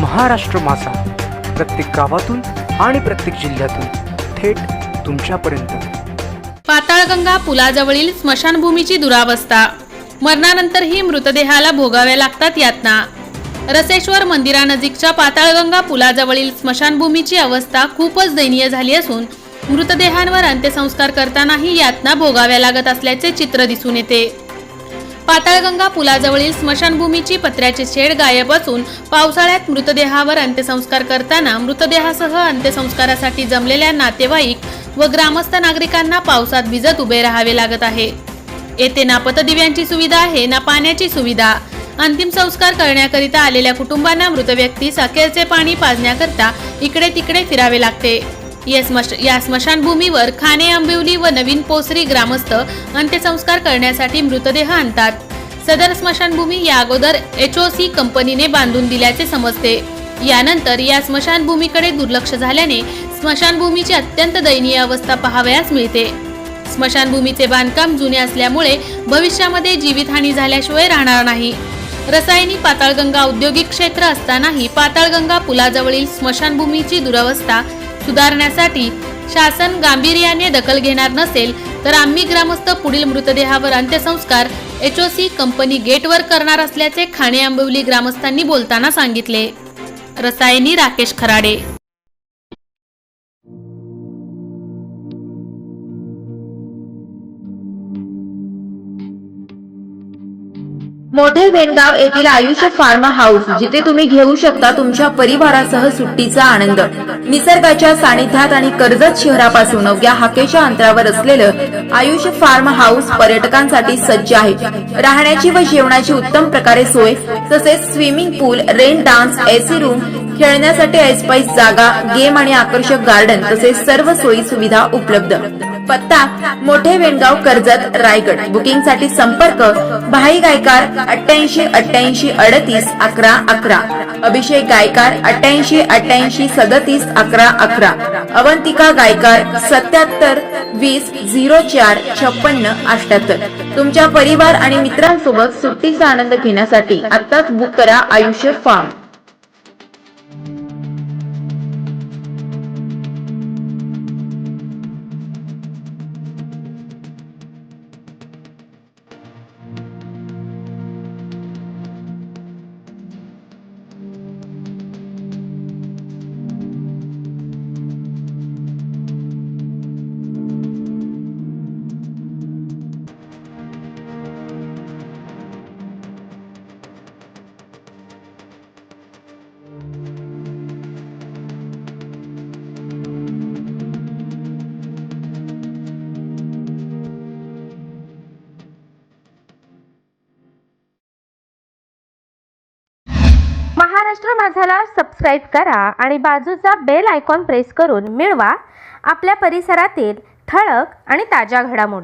महाराष्ट्र माझा प्रत्येक गावातून आणि प्रत्येक जिल्ह्यातून थेट तुमच्यापर्यंत। पाताळगंगा पुलाजवळील स्मशानभूमीची दुरावस्था, मरणानंतरही मृतदेहाला भोगाव्या लागतात यातना। रसेश्वर मंदिरानजीकच्या पाताळगंगा पुलाजवळील स्मशानभूमीची अवस्था खूपच दयनीय झाली असून मृतदेहांवर अंत्यसंस्कार करतानाही यातना भोगाव्या लागत असल्याचे चित्र दिसून येते। पाताळगंगा पुलाजवळील स्मशानभूमीची पत्र्याचे शेड गायब असून पावसाळ्यात मृतदेहावर अंत्यसंस्कार करताना मृतदेहासह अंत्यसंस्कारासाठी जमलेल्या नातेवाईक व ग्रामस्थ नागरिकांना पावसात भिजत उभे राहावे लागत आहे। येथे ना पथदिव्यांची सुविधा आहे ना पाण्याची सुविधा। अंतिम संस्कार करण्याकरिता आलेल्या कुटुंबांना मृत व्यक्तीस अखेरचे पाणी पाजण्याकरिता इकडे तिकडे फिरावे लागते। या स्मशानभूमीवर खाणे आंबिवली व नवीन पोसरी ग्रामस्थ अंत्यसंस्कार करण्यासाठी मृतदेह आणतात। सदर स्मशानभूमी या अगोदर HOC कंपनीने बांधून दिल्याचे समजते। यानंतर या स्मशानभूमीकडे दुर्लक्ष झाल्याने स्मशानभूमीची अत्यंत दयनीय अवस्था पाहावयास मिळते। स्मशानभूमीचे बांधकाम जुने असल्यामुळे भविष्यामध्ये जीवितहानी झाल्याशिवाय राहणार नाही। रसायनी पाताळगंगा औद्योगिक क्षेत्र असतानाही पाताळगंगा पुलाजवळील स्मशानभूमीची दुरावस्था सुधारण्यासाठी शासन गांभीर्याने दखल घेणार नसेल तर आम्ही ग्रामस्थ पुढील मृतदेहावर अंत्यसंस्कार HOC कंपनी गेटवर करणार असल्याचे खाणे आंबिवली ग्रामस्थांनी बोलताना सांगितले। रसायनी राकेश खराडे। मोठे वेणगाव येथील आयुष फार्म हाऊस, जिथे तुम्ही घेऊ शकता तुमच्या परिवारासह सुट्टीचा आनंद। निसर्गाच्या सानिध्यात आणि कर्जत शहरापासून अवघ्या हाकेच्या अंतरावर असलेलं आयुष फार्म हाऊस पर्यटकांसाठी सज्ज आहे। राहण्याची व जेवणाची उत्तम प्रकारे सोय, तसेच स्विमिंग पूल, रेन डान्स, AC रूम, खेळण्यासाठी ऐसपैस जागा, गेम आणि आकर्षक गार्डन तसेच सर्व सोयी सुविधा उपलब्ध। पत्ता मोठे वेणगाव, कर्जत, रायगड। बुकिंग साठी संपर्क भाई गायकार 88 88 38 11 11, अभिषेक गायकार 88 88 37 11 11, अवंतिका गायकार 77 20 04 56 78। तुमच्या परिवार आणि मित्रांसोबत सुट्टीचा आनंद घेण्यासाठी आत्ताच बुक करा आयुष फार्म। महाराष्ट्र माझाला सबस्क्राईब करा आणि बाजूचा बेल आयकॉन प्रेस करून मिळवा आपल्या परिसरातील ठळक आणि ताज्या घडामोडी।